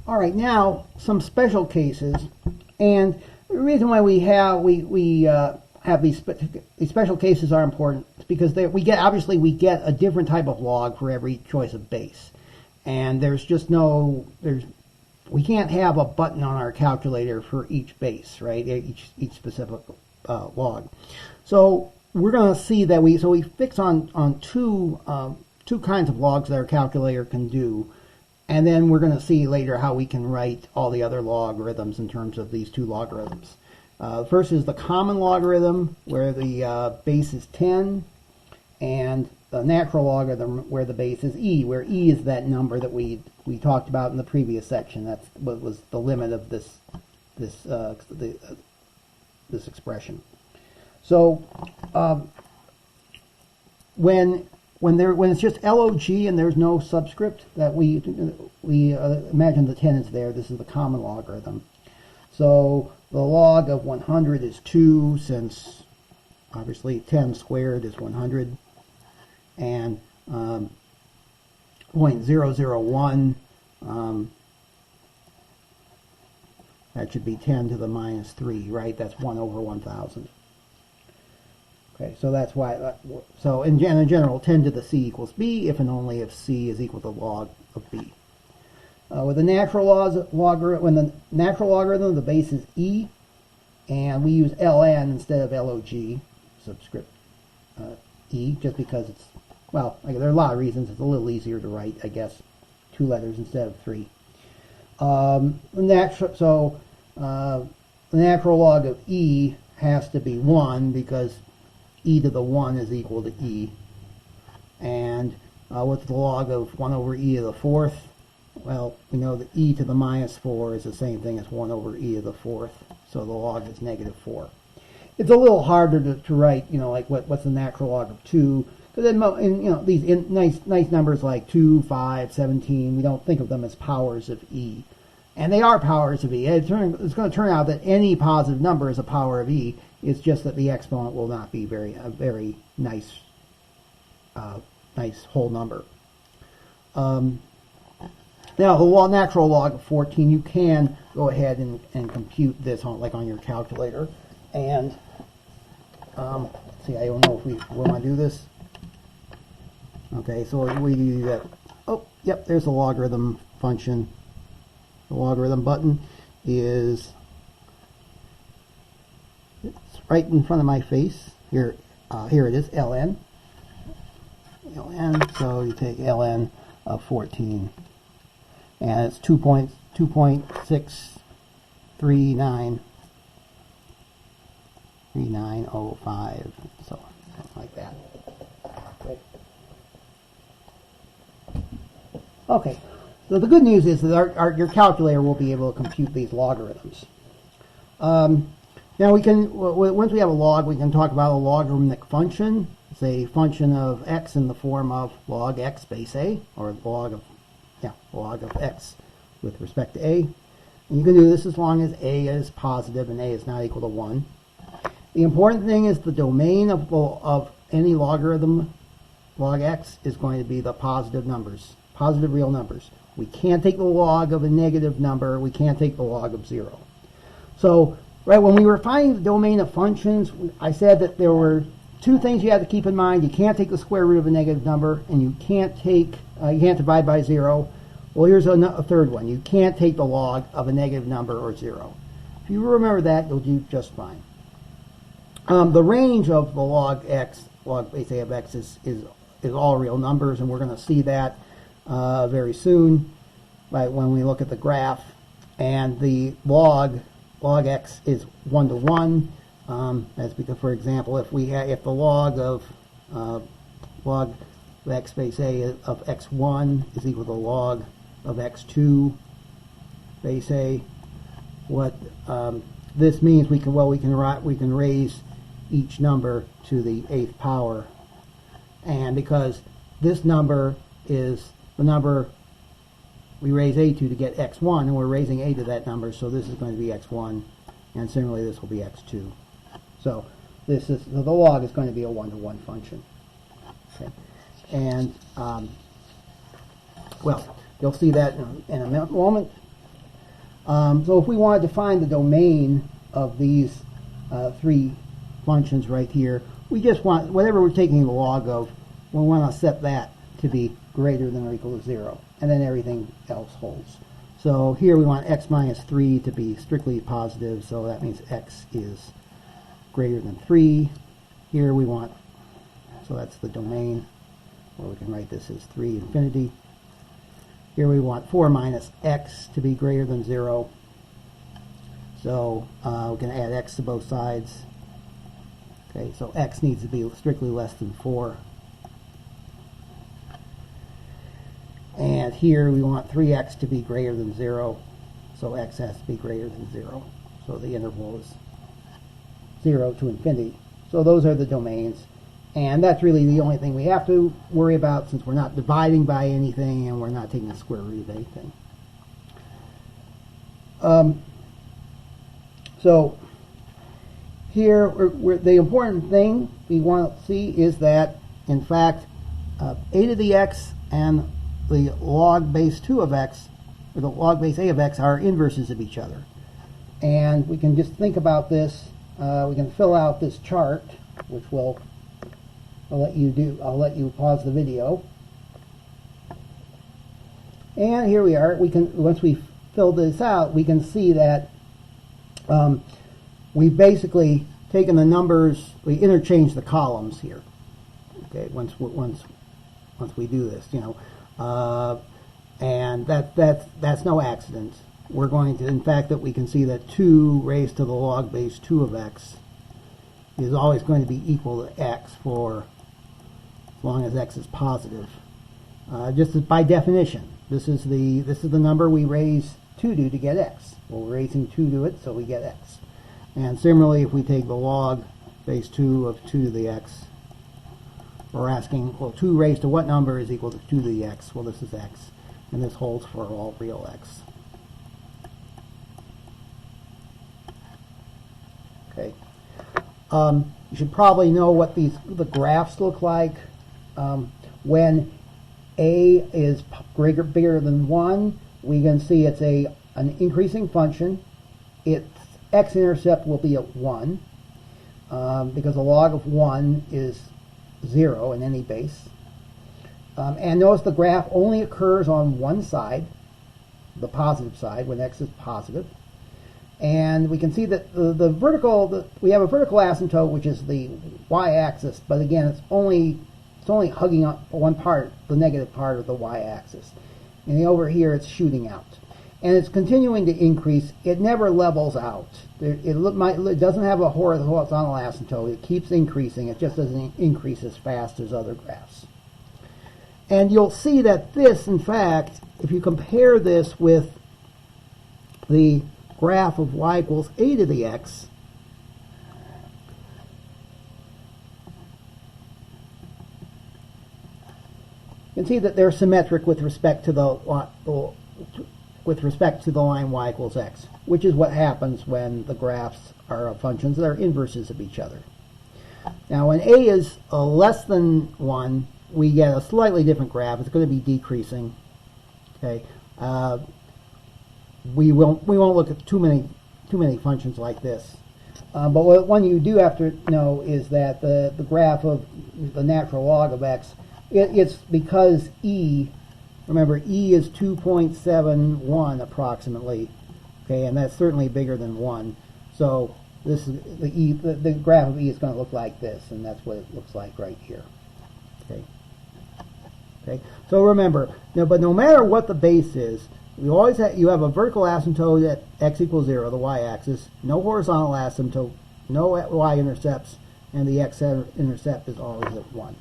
All right, now some special cases, and the reason why we have these special cases are important is because we get a different type of log for every choice of base, and we can't have a button on our calculator for each base, right? Each specific log. So we're going to see that we fix on two kinds of logs that our calculator can do. And then we're going to see later how we can write all the other logarithms in terms of these two logarithms. First is the common logarithm, where the base is 10, and the natural logarithm, where the base is e, where e is that number that we talked about in the previous section. That's what was the limit of this expression. So when it's just log and there's no subscript, that we imagine the 10 is there. This is the common logarithm. So the log of 100 is 2, since obviously 10 squared is 100, and 0.001, that should be 10 to the minus 3, right? That's 1 over 1,000. Okay, so that's why. So in general, 10 to the c equals b if and only if c is equal to log of b. With the natural logarithm, the base is e, and we use ln instead of log, subscript e, just because it's, well, there are a lot of reasons. It's a little easier to write, I guess, 2 letters instead of 3. The natural log of e has to be 1 because e to the 1 is equal to e. And what's the log of 1 over e to the 4th? Well, we know that e to the minus 4 is the same thing as 1 over e to the 4th. So the log is negative 4. It's a little harder to write, like what's the natural log of 2? Because in these nice numbers like 2, 5, 17, we don't think of them as powers of e. And they are powers of e. It's going to turn out that any positive number is a power of e. It's just that the exponent will not be a very nice whole number. Now, the natural log of 14, you can go ahead and compute this on your calculator. And let's see, I don't know if we want to do this. Okay, so we do that. Oh, yep, there's the logarithm function. The logarithm button is right in front of my face. Here it is, ln. So you take ln of 14, and it's 2.63905, so something like that. Okay, so the good news is that your calculator will be able to compute these logarithms. Now we can, once we have a log, we can talk about a logarithmic function. It's a function of x in the form of log x base a, or log of x with respect to a. And you can do this as long as a is positive and a is not equal to 1. The important thing is the domain of any logarithm, log x, is going to be the positive numbers, positive real numbers. We can't take the log of a negative number. We can't take the log of 0. So, right, when we were finding the domain of functions, I said that there were 2 things you have to keep in mind. You can't take the square root of a negative number, and you can't divide by 0. Well, here's a third one. You can't take the log of a negative number or 0. If you remember that, you'll do just fine. The range of the log x, log base a of x, is all real numbers, and we're going to see that very soon, right, when we look at the graph. And the log x is 1 to 1. That's because, for example, if the log of x base a of x1 is equal to log of x2 base a, what this means, we can raise each number to the 8th power, and because this number is the number we raise a to get x1, and we're raising a to that number, so this is going to be x1, and similarly this will be x2. So the log is going to be a 1-to-1 function. Okay. And well, you'll see that in a moment. So if we wanted to find the domain of these three functions right here, we just want, whatever we're taking the log of, we want to set that to be greater than or equal to 0, and then everything else holds. So here we want x minus 3 to be strictly positive, so that means x is greater than 3. Here we want, so that's the domain, or we can write this as 3 infinity. Here we want 4 minus x to be greater than 0. So we can add x to both sides. Okay, so x needs to be strictly less than 4. And here we want 3x to be greater than 0. So x has to be greater than 0. So the interval is 0 to infinity. So those are the domains. And that's really the only thing we have to worry about, since we're not dividing by anything and we're not taking the square root of anything. So here, the important thing we want to see is that, in fact, a to the x and the log base 2 of x, or the log base a of x, are inverses of each other. And we can just think about this. We can fill out this chart, which I'll let you do. I'll let you pause the video. And here we are. We can, once we fill this out, we can see that we've basically taken the numbers. We interchange the columns here. Okay, once we do this, you know, and that's no accident. We're going to, in fact, that we can see that 2 raised to the log base 2 of x is always going to be equal to x for as long as x is positive. Just as by definition, this is the number we raise 2 to get x. Well, we're raising 2 to it, so we get x. And similarly, if we take the log base 2 of 2 to the x, we're asking, well, 2 raised to what number is equal to 2 to the x? Well, this is x, and this holds for all real x. Okay. You should probably know what the graphs look like. When a is bigger than 1, we can see it's an increasing function. Its x-intercept will be at 1, because a log of 1 is 0 in any base. And notice the graph only occurs on one side, the positive side, when x is positive. And we can see that we have a vertical asymptote, which is the y-axis, but again, it's only hugging up one part, the negative part of the y-axis. And over here, it's shooting out. And it's continuing to increase. It never levels out. It doesn't have a horizontal asymptote. It keeps increasing. It just doesn't increase as fast as other graphs. And you'll see that this, in fact, if you compare this with the graph of y equals a to the x, you can see that they're symmetric with respect to the line y equals x, which is what happens when the graphs are of functions that are inverses of each other. Now, when a is less than 1, we get a slightly different graph. It's going to be decreasing. Okay, we won't look at too many functions like this. But one you do have to know is that the graph of the natural log of x, it's because e, remember, e is 2.71 approximately, okay, and that's certainly bigger than 1. So this is the graph of e is going to look like this, and that's what it looks like right here. Okay. Okay. So remember, but no matter what the base is, you have a vertical asymptote at x equals 0, the y-axis, no horizontal asymptote, no y-intercepts, and the x-intercept is always at 1.